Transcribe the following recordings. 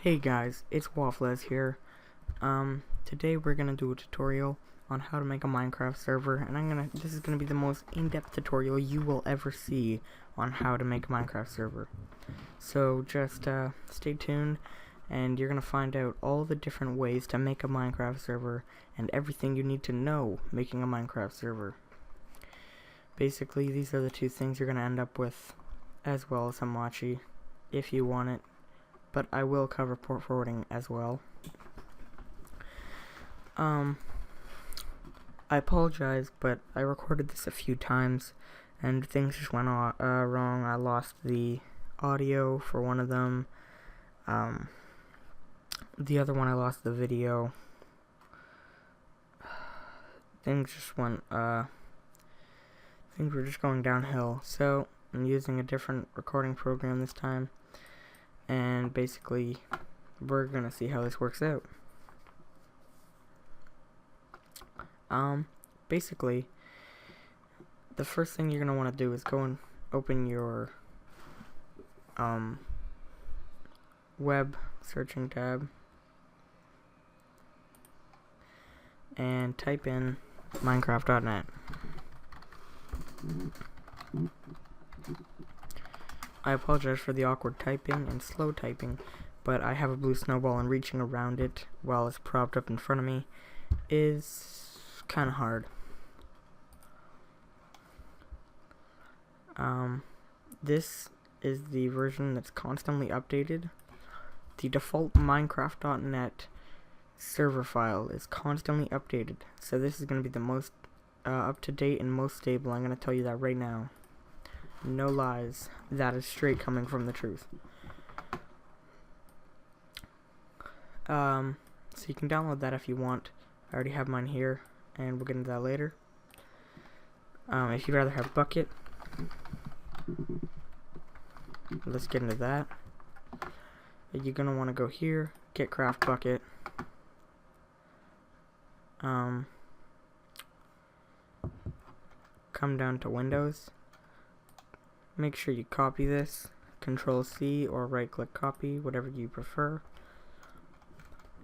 Hey guys, it's Wofflez here. Today we're gonna do a tutorial on how to make a Minecraft server, and this is gonna be the most in-depth tutorial you will ever see on how to make a Minecraft server. So just stay tuned, and you're gonna find out all the different ways to make a Minecraft server and everything you need to know making a Minecraft server. Basically, these are the two things you're gonna end up with, as well as Hamachi, if you want it. But I will cover port forwarding as well. I apologize, but I recorded this a few times and things just went wrong. I lost the audio for one of them. The other one I lost the video. Things were just going downhill. So I'm using a different recording program this time. And basically, we're gonna see how this works out. Basically, the first thing you're gonna want to do is go and open your web searching tab and type in Minecraft.net. I apologize for the awkward typing and slow typing, but I have a blue snowball and reaching around it while it's propped up in front of me is kind of hard. This is the version that's constantly updated. The default Minecraft.net server file is constantly updated, so this is going to be the most up-to-date and most stable. I'm going to tell you that right now. No lies. That is straight coming from the truth. So you can download that if you want. I already have mine here, and we'll get into that later. If you'd rather have Bucket, let's get into that. You're gonna want to go here, get Craft Bucket. Come down to Windows. Make sure you copy this, Control C or right click copy, whatever you prefer,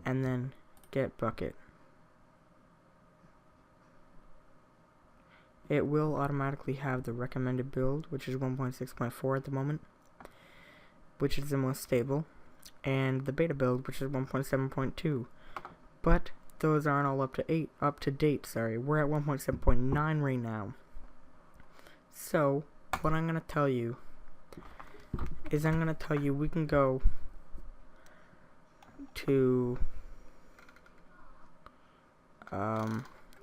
and then get Bucket. It will automatically have the recommended build, which is 1.6.4 at the moment, which is the most stable, and the beta build, which is 1.7.2. But those aren't all up to date. Sorry, we're at 1.7.9 right now. So what I'm going to tell you is we can go to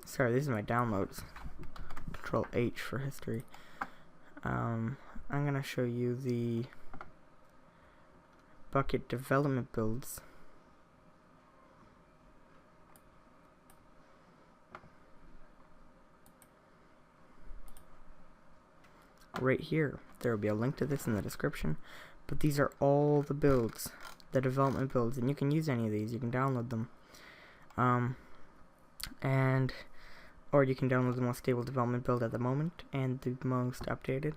sorry, this is my downloads. Control H for history. I'm going to show you the Bucket development builds. Right here. There will be a link to this in the description, but these are all the builds, the development builds, and you can use any of these. You can download them, or you can download the most stable development build at the moment and the most updated.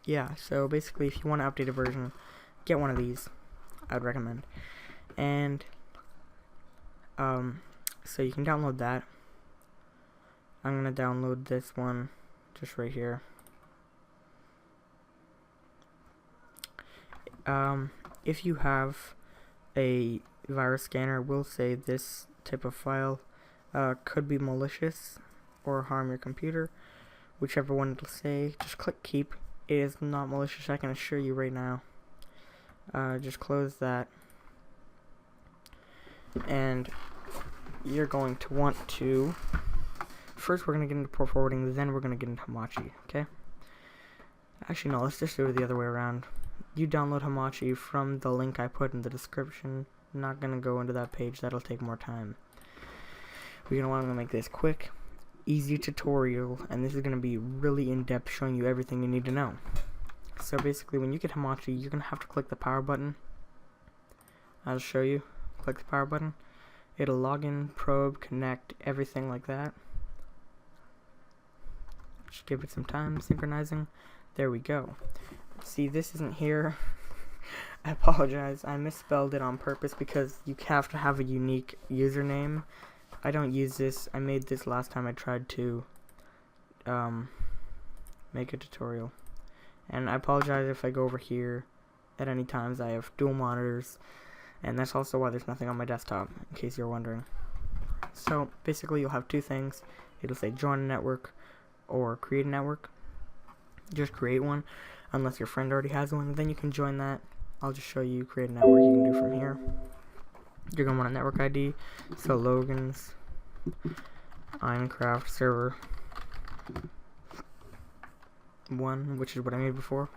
Yeah, so basically, if you want to update a version, get one of these. I'd recommend. And so you can download that. I'm gonna download this one. Just right here. If you have a virus scanner, will say this type of file could be malicious or harm your computer, whichever one it'll say. Just click keep. It is not malicious, I can assure you right now. Just close that, and you're going to want to first, we're going to get into port forwarding, then we're going to get into Hamachi, okay? Actually, no, let's just do it the other way around. You download Hamachi from the link I put in the description. I'm not going to go into that page, that'll take more time. We're going to want to make this quick, easy tutorial, and this is going to be really in-depth, showing you everything you need to know. So basically, when you get Hamachi, you're going to have to click the power button. I'll show you. Click the power button. It'll log in, probe, connect, everything like that. Just give it some time, synchronizing. There we go. See, this isn't here. I apologize. I misspelled it on purpose because you have to have a unique username. I don't use this. I made this last time I tried to make a tutorial. And I apologize if I go over here at any times. I have dual monitors, and that's also why there's nothing on my desktop, in case you're wondering. So basically you'll have two things. It'll say join a network or create a network. Just create one unless your friend already has one, then you can join that. I'll just show you create a network. You can do from here. You're gonna want a network ID, so Logan's Minecraft server 1, which is what I made before,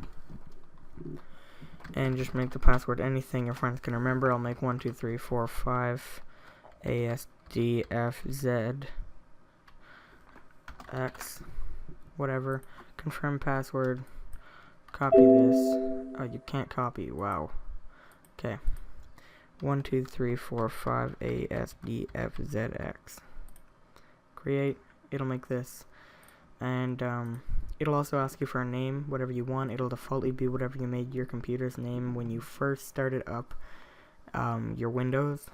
and just make the password anything your friends can remember. I'll make 1 2 3 4 5 ASDFZ X, whatever. Confirm password. Copy this. Oh, you can't copy. Wow. Okay. 1 2 3 4 5 ASDFZX. Create. It'll make this, and it'll also ask you for a name, whatever you want. It'll defaultly be whatever you made your computer's name when you first started up your Windows.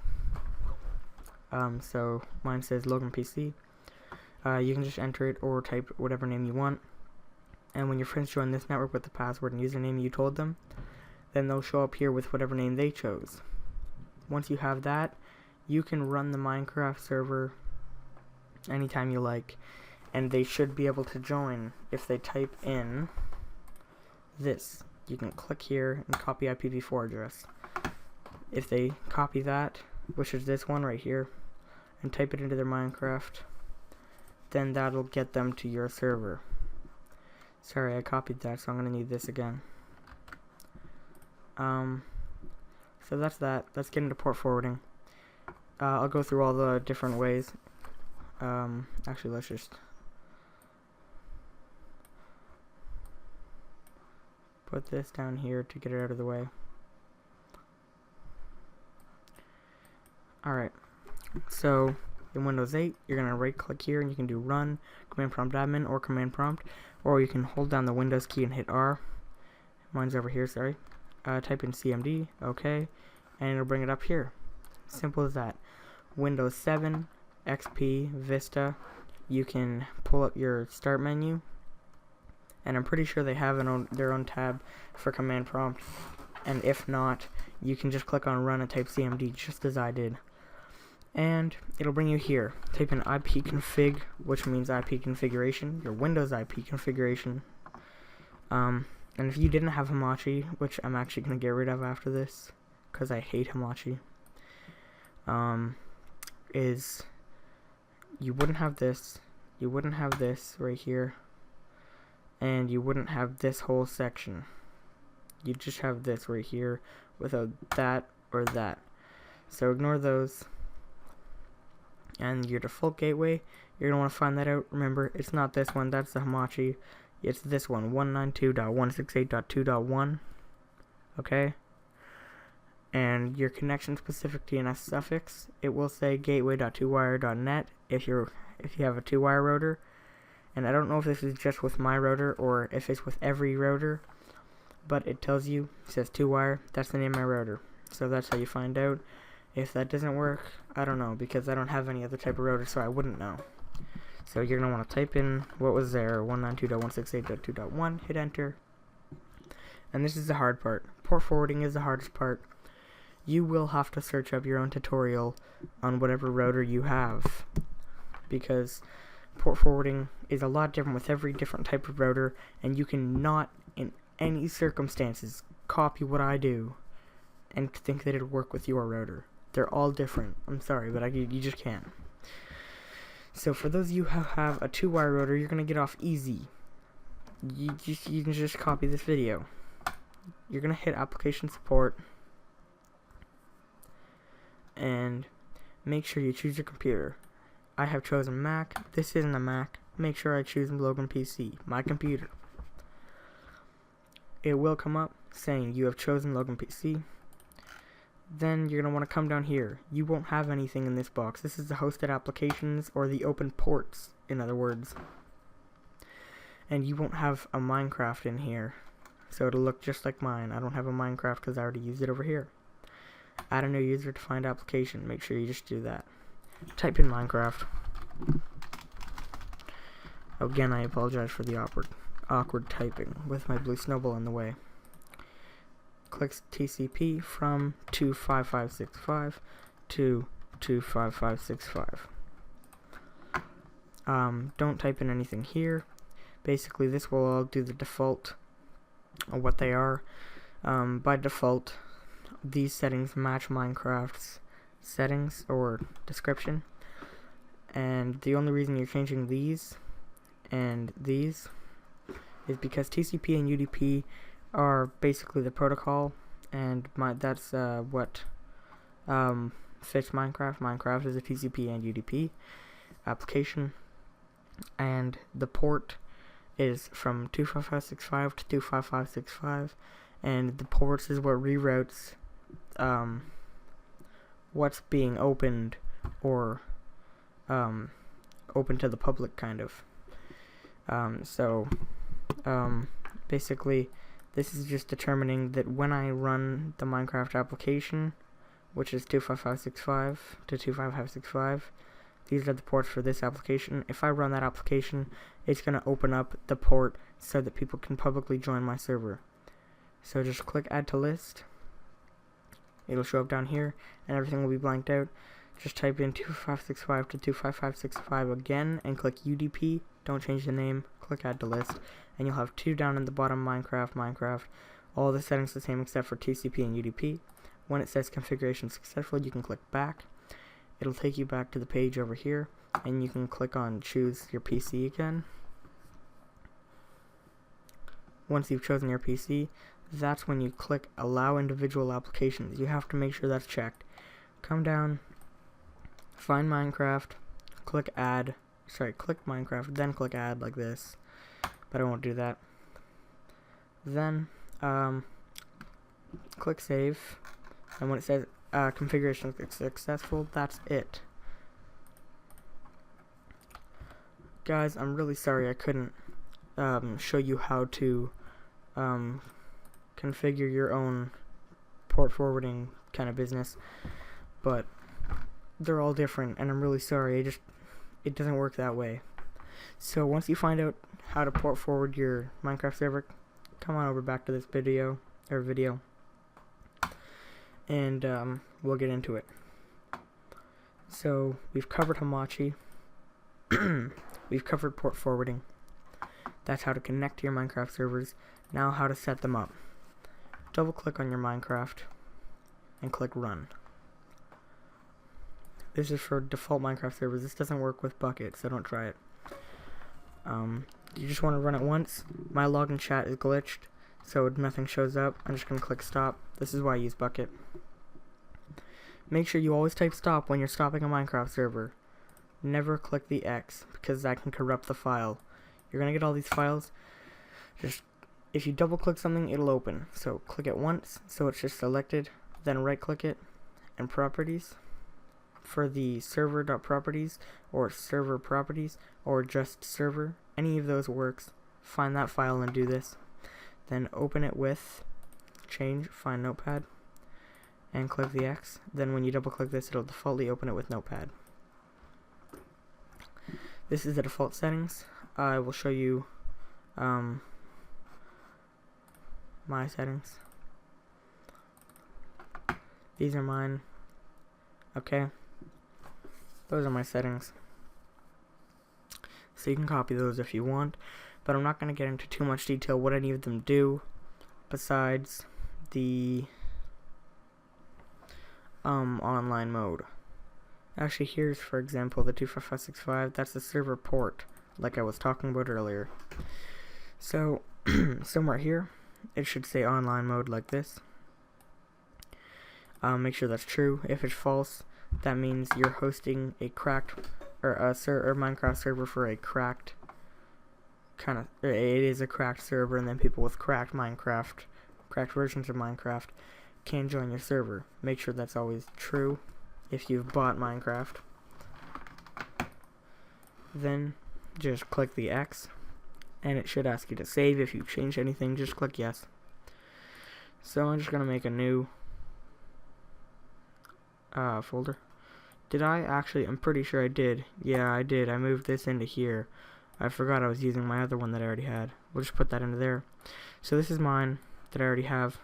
So mine says Logan PC. You can just enter it or type whatever name you want. And when your friends join this network with the password and username you told them, then they'll show up here with whatever name they chose. Once you have that, you can run the Minecraft server anytime you like, and they should be able to join if they type in this. You can click here and copy IPv4 address. If they copy that, which is this one right here, and type it into their Minecraft, then that'll get them to your server. Sorry, I copied that, so I'm gonna need this again. So that's that. Let's get into port forwarding. I'll go through all the different ways. Actually, let's just put this down here to get it out of the way. Alright, so in Windows 8, you're going to right click here and you can do run, command prompt admin, or command prompt, or you can hold down the Windows key and hit R. Mine's over here, sorry. Type in CMD, okay, and it'll bring it up here. Simple as that. Windows 7, XP, Vista, you can pull up your start menu, and I'm pretty sure they have their own tab for command prompt, and if not, you can just click on run and type CMD just as I did, and it'll bring you here. Type in ipconfig, which means IP configuration, your Windows IP configuration, and if you didn't have Hamachi, which I'm actually going to get rid of after this because I hate Hamachi, is you wouldn't have this right here, and you wouldn't have this whole section. You just have this right here without that or that. So ignore those. And your default gateway, you're going to want to find that out. Remember, it's not this one, that's the Hamachi. It's this one, 192.168.2.1. Okay? And your connection specific DNS suffix, it will say gateway.2wire.net if you have a 2-wire router. And I don't know if this is just with my router or if it's with every router, but it tells you, it says 2-wire, that's the name of my router. So that's how you find out. If that doesn't work, I don't know, because I don't have any other type of router, so I wouldn't know. So you're going to want to type in what was there, 192.168.2.1, hit enter. And this is the hard part. Port forwarding is the hardest part. You will have to search up your own tutorial on whatever router you have, because port forwarding is a lot different with every different type of router, and you cannot, in any circumstances, copy what I do and think that it'll work with your router. They're all different. I'm sorry, but you just can't. So for those of you who have a 2-wire router, you're going to get off easy. You can just copy this video. You're going to hit application support and make sure you choose your computer. I have chosen Mac. This isn't a Mac. Make sure I choose Logan PC, my computer. It will come up saying you have chosen Logan PC. Then you're going to want to come down here. You won't have anything in this box. This is the hosted applications, or the open ports, in other words. And you won't have a Minecraft in here. so it'll look just like mine. I don't have a Minecraft because I already used it over here. Add a new user to find application. Make sure you just do that. Type in Minecraft. Again, I apologize for the awkward typing with my blue snowball in the way. Click TCP from 25565 to 25565. Don't type in anything here. Basically, this will all do the default of what they are. By default, these settings match Minecraft's settings or description, and the only reason you're changing these and these is because TCP and UDP are basically the protocol, and that's what fits Minecraft. Minecraft is a TCP and UDP application, and the port is from 25565 to 25565, and the ports is what reroutes what's being opened or open to the public, kind of. Basically, this is just determining that when I run the Minecraft application, which is 25565 to 25565, these are the ports for this application. If I run that application, it's going to open up the port so that people can publicly join my server. So just click add to list. It'll show up down here, and everything will be blanked out. Just type in 25565 to 25565 again, and click UDP. Don't change the name. Click add to list, and you'll have two down in the bottom, Minecraft. All the settings the same except for TCP and UDP. When it says configuration successful, you can click back. It'll take you back to the page over here, and you can click on choose your PC again. Once you've chosen your PC, that's when you click allow individual applications. You have to make sure that's checked. Come down, find Minecraft, click Minecraft, then click add like this, but I won't do that. Then click save, and when it says configuration successful, that's it. Guys, I'm really sorry I couldn't show you how to configure your own port forwarding kind of business, but they're all different, and I'm really sorry. It doesn't work that way. So once you find out how to port forward your Minecraft server, come on over back to this video, and we'll get into it. So we've covered Hamachi. We've covered port forwarding. That's how to connect to your Minecraft servers. Now how to set them up. Double click on your Minecraft and click run. This is for default Minecraft servers. This doesn't work with Bucket, so don't try it. You just want to run it once. My login chat is glitched, so nothing shows up. I'm just going to click stop. This is why I use Bucket. Make sure you always type stop when you're stopping a Minecraft server. Never click the X, because that can corrupt the file. You're going to get all these files. If you double click something, it'll open. So click it once, so it's just selected. Then right click it, and properties. For the server.properties or server properties or just server, any of those works. Find that file and do this. Then open it with find notepad, and click the X. Then when you double click this, it'll defaultly open it with notepad. This is the default settings. I will show you my settings. These are mine. Okay. Those are my settings. So you can copy those if you want, but I'm not going to get into too much detail what any of them do besides the online mode. Actually, here's, for example, the 25565. That's the server port, like I was talking about earlier. So, somewhere here, it should say online mode like this. Make sure that's true. If it's false, that means you're hosting a cracked or Minecraft server for a cracked it is a cracked server, and then people with cracked versions of Minecraft can join your server. Make sure that's always true if you've bought Minecraft. Then just click the X, and it should ask you to save. If you change anything, just click yes. So I'm just gonna make a new folder. Did I actually? I'm pretty sure I did. Yeah, I did. I moved this into here. I forgot I was using my other one that I already had. We'll just put that into there. So this is mine that I already have.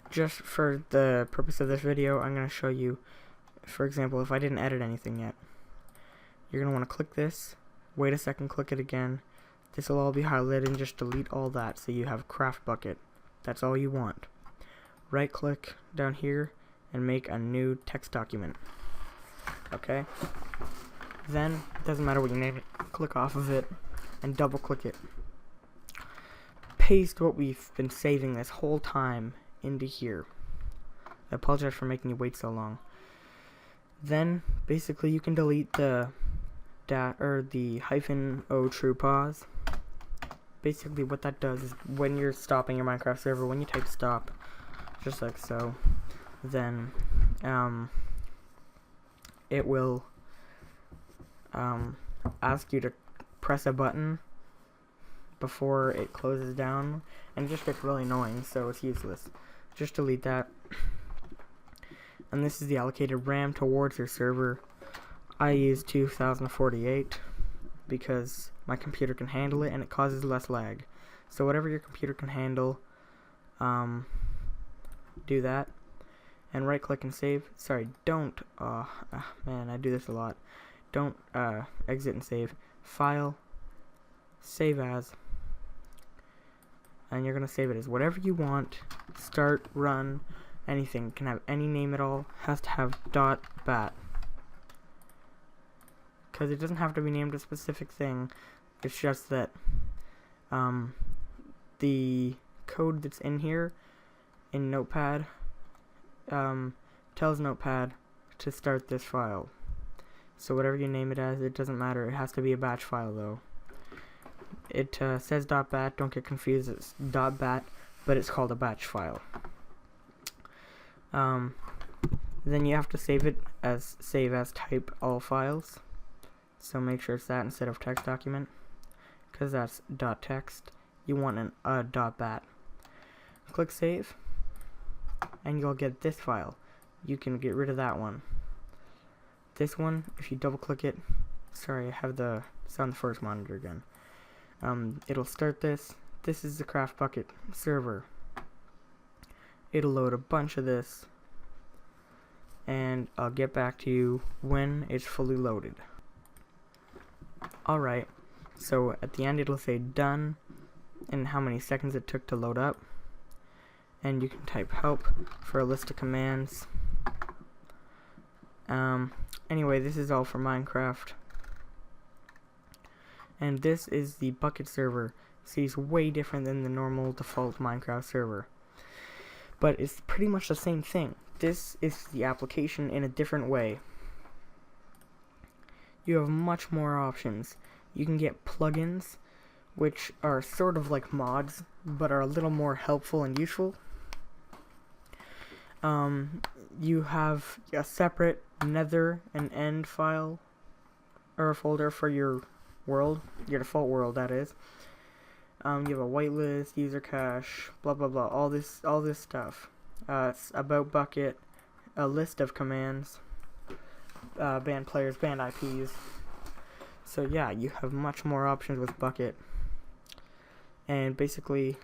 Just for the purpose of this video, I'm going to show you, for example, if I didn't edit anything yet. You're going to want to click this, wait a second, click it again. This will all be highlighted, and just delete all that so you have craft bucket. That's all you want. Right click down here and make a new text document. Okay? Then, it doesn't matter what you name it, click off of it and double click it. Paste what we've been saving this whole time into here. I apologize for making you wait so long. Then, basically, you can delete the -o true pause. Basically, what that does is when you're stopping your Minecraft server, when you type stop, just like so, then it will ask you to press a button before it closes down, and it just gets really annoying, so it's useless. Just delete that. And this is the allocated RAM towards your server. I use 2048 because my computer can handle it and it causes less lag. So whatever your computer can handle, do that. And right click and save. Sorry, don't, man, I do this a lot. Don't exit and save. File, save as, and you're going to save it as whatever you want. Start, run, anything. Can have any name at all. Has to have .bat. Because it doesn't have to be named a specific thing. It's just that the code that's in here in Notepad tells Notepad to start this file. So whatever you name it as, it doesn't matter. It has to be a batch file though. It says .bat, don't get confused, it's .bat, but it's called a batch file. Then you have to save it as save as type all files. So make sure it's that instead of text document, because that's .text. You want an .bat. Click save, and you'll get this file. You can get rid of that one. This one, if you double click it, sorry, I have it's on the first monitor again. It'll start this. This is the craft bucket server. It'll load a bunch of this, and I'll get back to you when it's fully loaded. Alright, so at the end it'll say done and how many seconds it took to load up, and you can type help for a list of commands. Anyway, this is all for Minecraft, and this is the bucket server. See, it's way different than the normal default Minecraft server, but it's pretty much the same thing. This is the application in a different way. You have much more options. You can get plugins, which are sort of like mods, but are a little more helpful and useful. You have a separate nether and end file, or a folder for your world, your default world, that is. You have a whitelist, user cache, blah blah blah, all this stuff. It's about bucket, a list of commands, banned players, banned IPs. So yeah, you have much more options with bucket. And basically,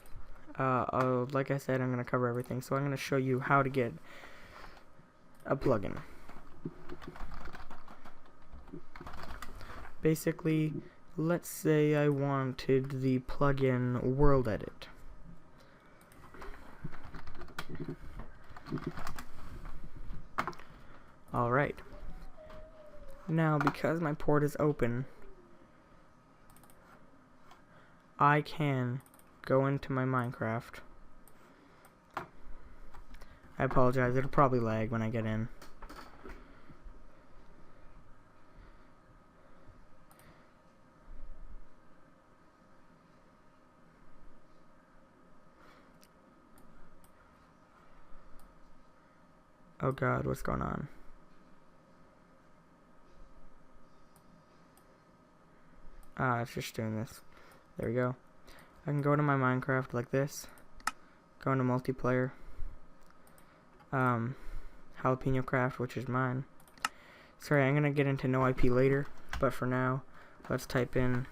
like I said, I'm going to cover everything. So I'm going to show you how to get a plugin. Basically, let's say I wanted the plugin World Edit. Alright. Now, because my port is open, I can go into my Minecraft. I apologize, it'll probably lag when I get in. Oh god, what's going on? It's just doing this. There we go. I can go to my Minecraft like this, Go into multiplayer. Jalapeno Craft, which is mine. Sorry, I'm gonna get into no IP later, but for now, let's type in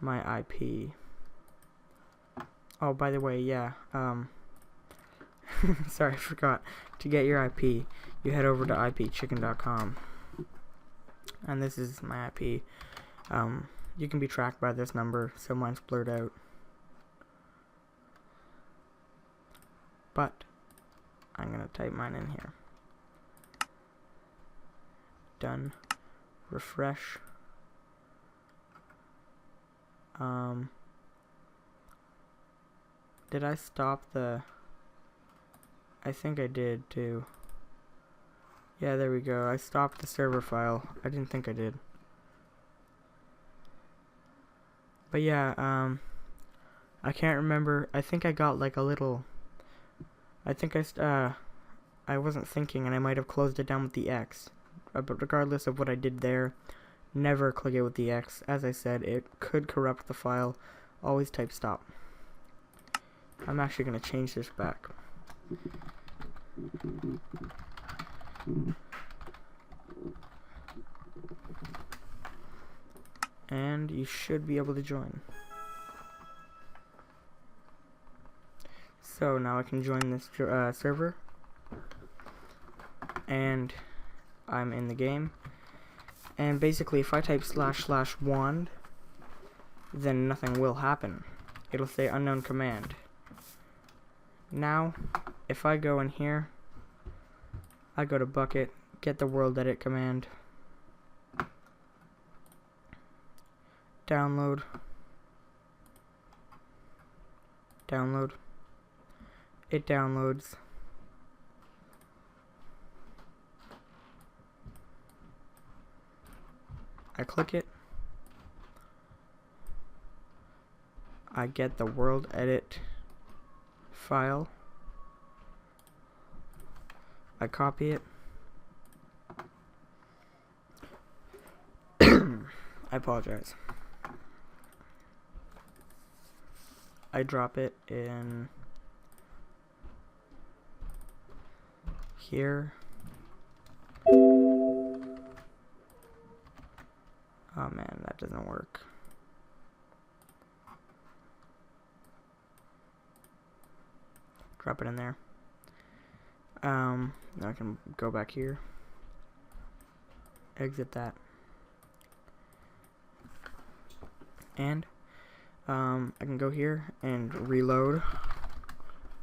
my IP. Oh, by the way, yeah, sorry, I forgot. To get your IP, you head over to ipchicken.com. And this is my IP. You can be tracked by this number, so mine's blurred out. But I'm gonna type mine in here. Done. Refresh. Did I stop the... I think I did too. Yeah, there we go. I stopped the server file. I didn't think I did. But yeah, I can't remember. I think I got like a little... I think I wasn't thinking and I might have closed it down with the X. But regardless of what I did there, never click it with the X. As I said, it could corrupt the file. Always type stop. I'm actually going to change this back. And you should be able to join. So now I can join this server. And I'm in the game. And basically if I type //wand, then nothing will happen. It'll say unknown command. Now, if I go in here, I go to bucket, get the world edit command, download, it downloads, I click it, I get the world edit file, I copy it, I apologize, I drop it in here. Oh man, that doesn't work. Drop it in there. Now I can go back here. Exit that. And I can go here and reload.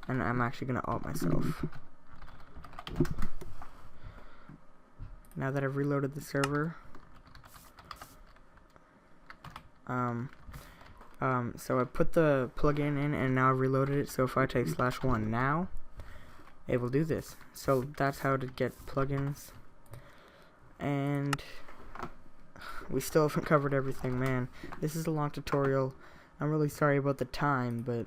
And I'm actually gonna alt myself. Now that I've reloaded the server, so I put the plugin in and now I've reloaded it, so if I type /1 now, it will do this. So that's how to get plugins. And we still haven't covered everything, man. This is a long tutorial. I'm really sorry about the time, but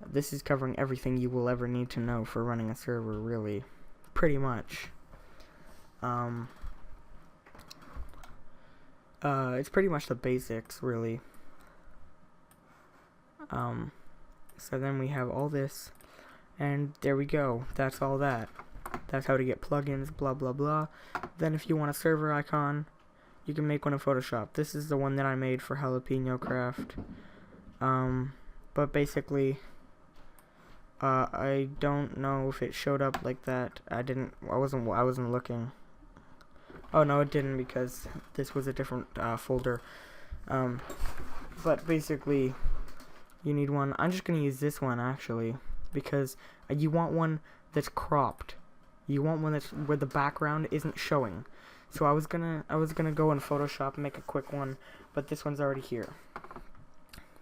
this is covering everything you will ever need to know for running a server, really. Pretty much. It's pretty much the basics, really. So then we have all this, and there we go. That's all that. That's how to get plugins, blah blah blah. Then if you want a server icon, you can make one in Photoshop. This is the one that I made for Jalapeno Craft. But basically, I don't know if it showed up like that. I wasn't looking. Oh no, it didn't, because this was a different folder. But basically, you need one. I'm just gonna use this one actually, because you want one that's cropped. You want one that's where the background isn't showing. So I was gonna go in Photoshop and make a quick one, but this one's already here.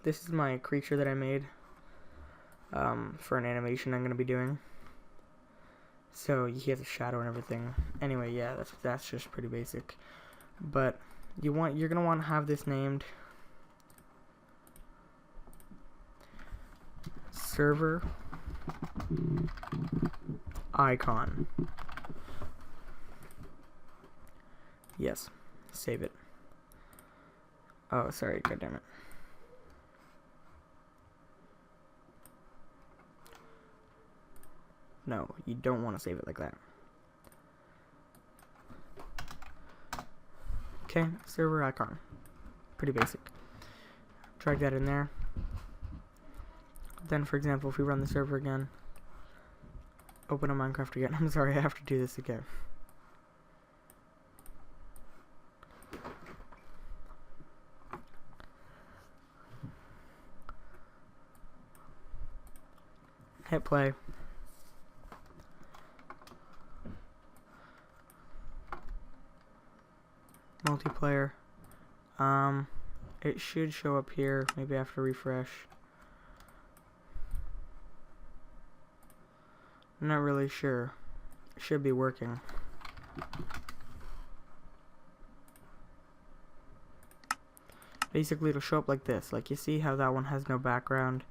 This is my creature that I made for an animation I'm gonna be doing. So he has a shadow and everything. Anyway, yeah, that's just pretty basic. But you're gonna want to have this named server icon. Yes, save it. Oh, sorry, goddammit. No, you don't want to save it like that. Okay, server icon. Pretty basic. Drag that in there. Then, for example, if we run the server again, open a Minecraft again. I'm sorry, I have to do this again. Hit play. Multiplayer. It should show up here. Maybe I have to refresh. I'm not really sure. It should be working. Basically, it'll show up like this. Like, you see how that one has no background?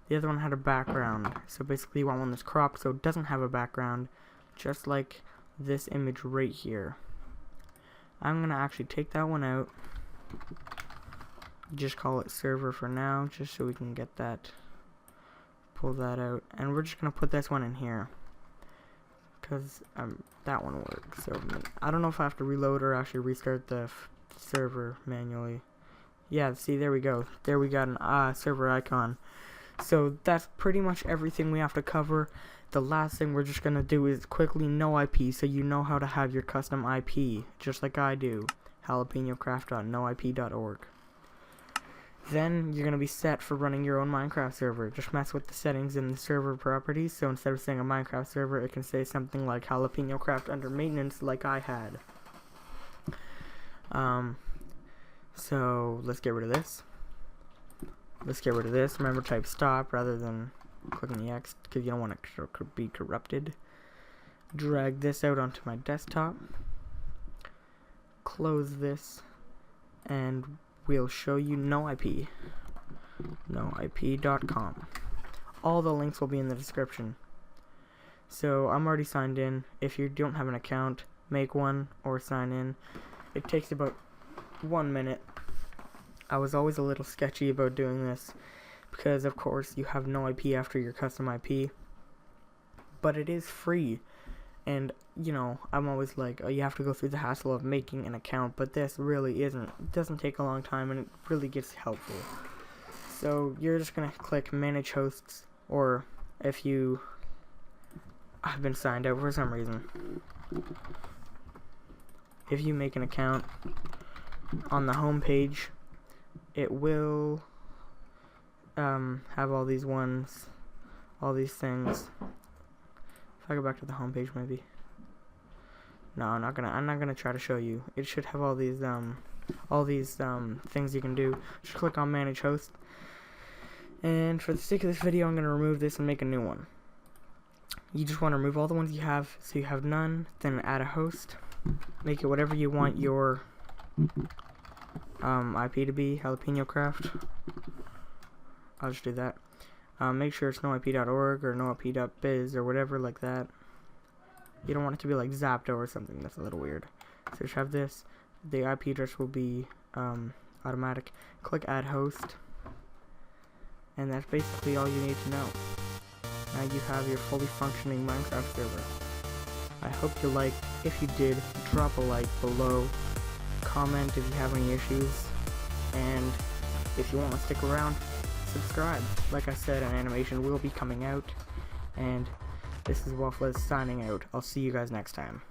The other one had a background. So basically, you want one that's cropped so it doesn't have a background. Just like this image right here. I'm going to actually take that one out. Just call it server for now, just so we can get that. Pull that out. And we're just going to put this one in here. Because that one works. So I don't know if I have to reload or actually restart the server manually. Yeah, see, there we go. There we got an server icon. So that's pretty much everything we have to cover. The last thing we're just going to do is quickly no IP, so you know how to have your custom IP, just like I do. jalapenocraft.noip.org. Then you're going to be set for running your own Minecraft server. Just mess with the settings in the server properties, so instead of saying a Minecraft server, it can say something like jalapenocraft under maintenance, like I had. So let's get rid of this. Let's get rid of this. Remember, type stop rather than clicking the X, because you don't want it to be corrupted. Drag this out onto my desktop. Close this, and we'll show you no IP. noip.com. All the links will be in the description. So I'm already signed in. If you don't have an account, make one or sign in. It takes about 1 minute. I was always a little sketchy about doing this because, of course, you have no IP after your custom IP, but it is free. And, you know, I'm always like, oh, you have to go through the hassle of making an account, but this really isn't. It doesn't take a long time, and it really gets helpful. So you're just going to click manage hosts, or if you have been signed out for some reason, if you make an account on the home page, it will have all these ones, all these things. If I go back to the home page, maybe. No, I'm not gonna try to show you. It should have all these things you can do. Just click on manage host. And for the sake of this video, I'm gonna remove this and make a new one. You just want to remove all the ones you have, so you have none. Then add a host. Make it whatever you want your IP to be, jalapenocraft. I'll just do that. Make sure it's noip.org or noip.biz or whatever like that. You don't want it to be like Zapdo or something. That's a little weird. So just have this. The IP address will be automatic. Click add host. And that's basically all you need to know. Now you have your fully functioning Minecraft server. I hope you liked. If you did, drop a like below. Comment if you have any issues, and if you want to stick around, subscribe. Like I said, an animation will be coming out, and this is Wofflez signing out. I'll see you guys next time.